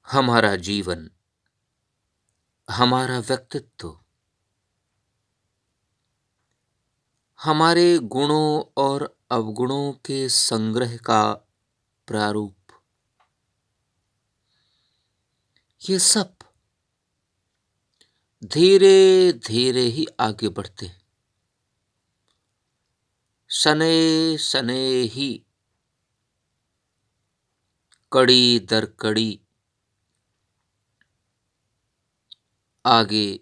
हमारा जीवन, हमारा व्यक्तित्व, हमारे गुणों और अवगुणों के संग्रह का प्रारूप, ये सब धीरे धीरे ही आगे बढ़ते हैं। शनै शनै ही, कड़ी दर कड़ी आगे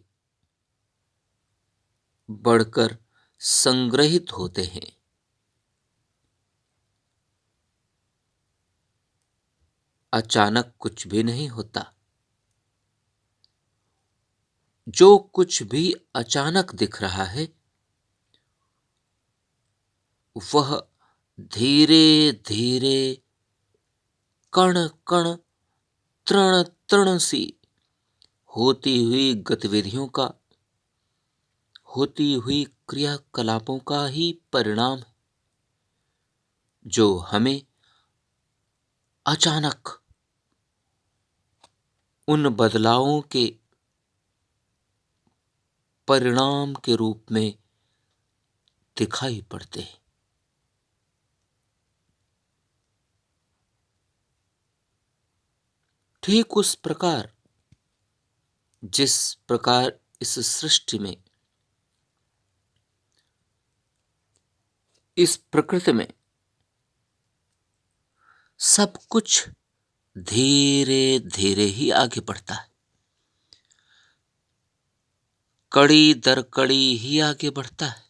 बढ़कर संग्रहित होते हैं। अचानक कुछ भी नहीं होता। जो कुछ भी अचानक दिख रहा है, वह धीरे धीरे, कण कण, तृण तृण सी होती हुई गतिविधियों का, होती हुई क्रियाकलापों का ही परिणाम है, जो हमें अचानक उन बदलावों के परिणाम के रूप में दिखाई पड़ते हैं। ठीक उस प्रकार जिस प्रकार इस सृष्टि में, इस प्रकृति में सब कुछ धीरे धीरे ही आगे बढ़ता है, कड़ी दर कड़ी ही आगे बढ़ता है।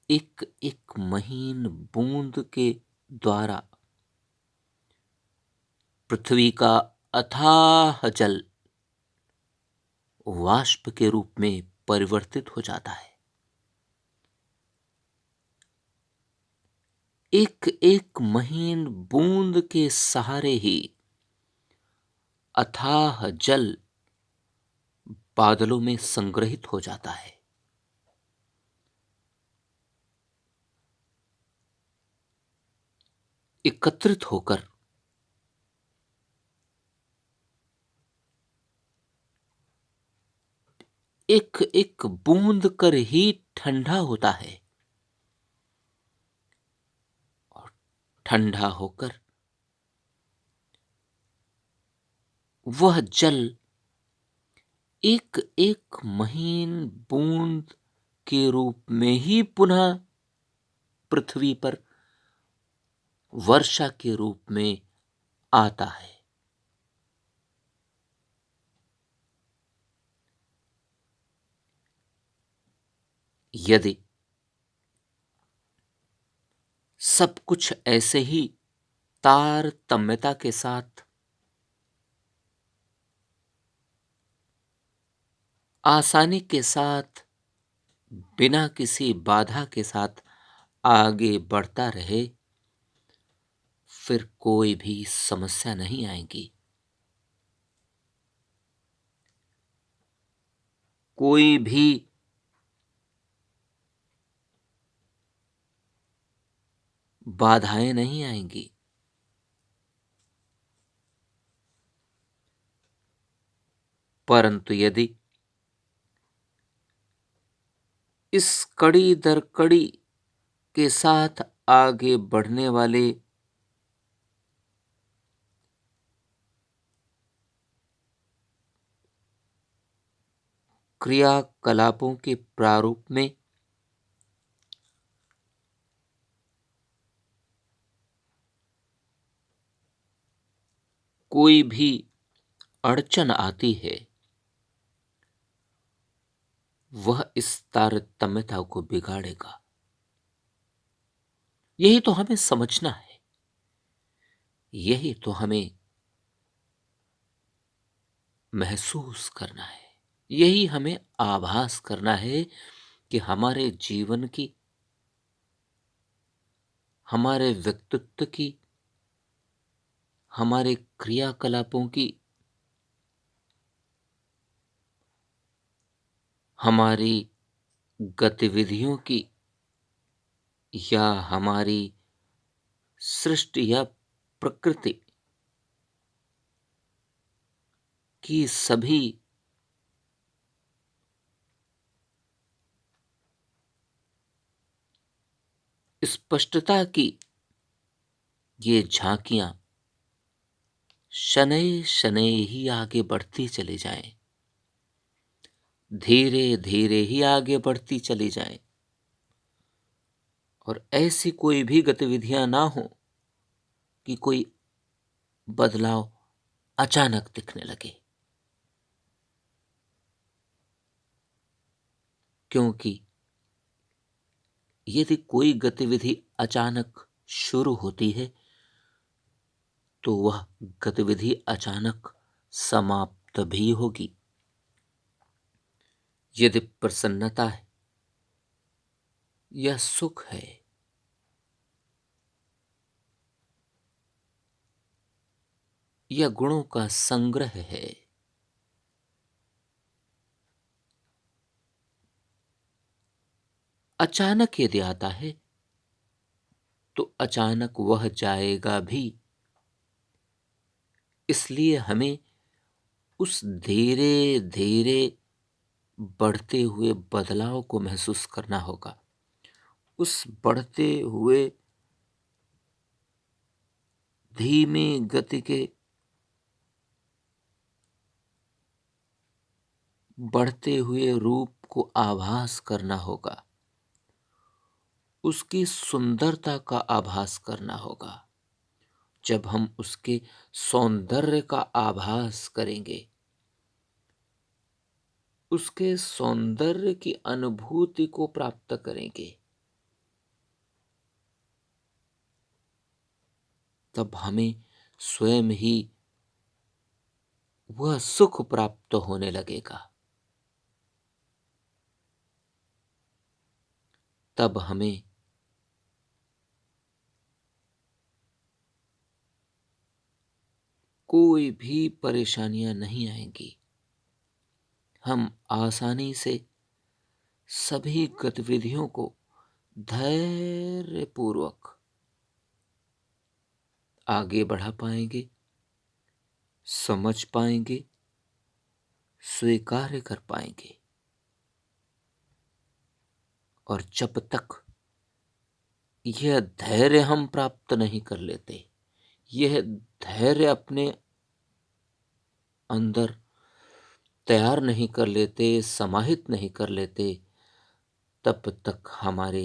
एक एक महीन बूंद के द्वारा पृथ्वी का अथाह जल वाष्प के रूप में परिवर्तित हो जाता है। एक एक महीन बूंद के सहारे ही अथाह जल बादलों में संग्रहित हो जाता है। एकत्रित होकर एक एक बूंद कर ही ठंडा होता है, और ठंडा होकर वह जल एक एक महीन बूंद के रूप में ही पुनः पृथ्वी पर वर्षा के रूप में आता है। यदि सब कुछ ऐसे ही तारतम्यता के साथ, आसानी के साथ, बिना किसी बाधा के साथ आगे बढ़ता रहे, फिर कोई भी समस्या नहीं आएगी। कोई भी बाधाएं नहीं आएंगी। परंतु यदि इस कड़ी दर कड़ी के साथ आगे बढ़ने वाले क्रियाकलापों के प्रारूप में कोई भी अड़चन आती है, वह इस तारतम्यता को बिगाड़ेगा। यही तो हमें समझना है, यही तो हमें महसूस करना है, यही हमें आभास करना है कि हमारे जीवन की, हमारे व्यक्तित्व की, हमारे क्रियाकलापों की, हमारी गतिविधियों की, या हमारी सृष्टि या प्रकृति की सभी स्पष्टता की ये झांकियां शनै शनै ही आगे बढ़ती चली जाएं, धीरे धीरे ही आगे बढ़ती चली जाएं, और ऐसी कोई भी गतिविधियां ना हो कि कोई बदलाव अचानक दिखने लगे। क्योंकि यदि कोई गतिविधि अचानक शुरू होती है तो वह गतिविधि अचानक समाप्त भी होगी। यदि प्रसन्नता है या सुख है या गुणों का संग्रह है, अचानक यदि आता है तो अचानक वह जाएगा भी। इसलिए हमें उस धीरे धीरे बढ़ते हुए बदलाव को महसूस करना होगा। उस बढ़ते हुए धीमी गति के बढ़ते हुए रूप को आभास करना होगा, उसकी सुंदरता का आभास करना होगा। जब हम उसके सौंदर्य का आभास करेंगे, उसके सौंदर्य की अनुभूति को प्राप्त करेंगे, तब हमें स्वयं ही वह सुख प्राप्त होने लगेगा। तब हमें कोई भी परेशानियां नहीं आएंगी। हम आसानी से सभी गतिविधियों को धैर्यपूर्वक आगे बढ़ा पाएंगे, समझ पाएंगे, स्वीकार कर पाएंगे। और जब तक यह धैर्य हम प्राप्त नहीं कर लेते, यह धैर्य अपने अंदर तैयार नहीं कर लेते, समाहित नहीं कर लेते, तब तक हमारे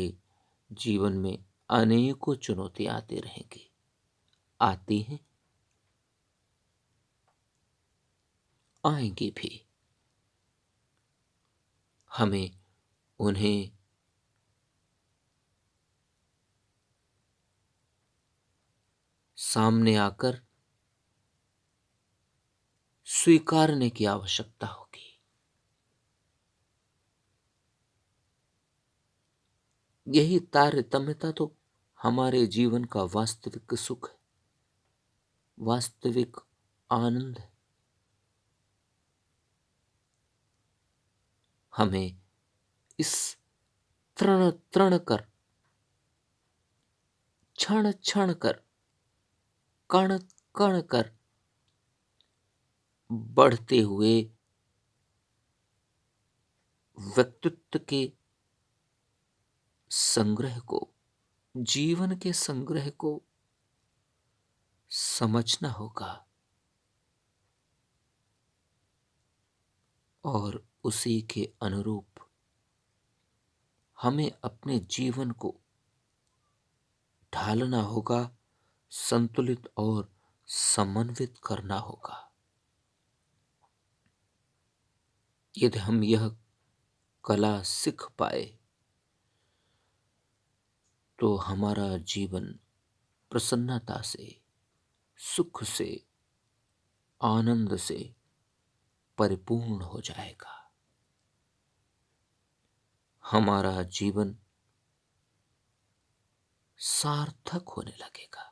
जीवन में अनेकों चुनौतियां आती रहेंगी, आती हैं, आएंगी भी। हमें उन्हें सामने आकर स्वीकारने की आवश्यकता होगी। यही तारतम्यता तो हमारे जीवन का वास्तविक सुख है, वास्तविक आनंद है। हमें इस तृण तृण कर, क्षण क्षण कर, कण कण कर बढ़ते हुए व्यक्तित्व के संग्रह को, जीवन के संग्रह को समझना होगा और उसी के अनुरूप हमें अपने जीवन को ढालना होगा, संतुलित और समन्वित करना होगा। यदि हम यह कला सीख पाए तो हमारा जीवन प्रसन्नता से, सुख से, आनंद से परिपूर्ण हो जाएगा। हमारा जीवन सार्थक होने लगेगा।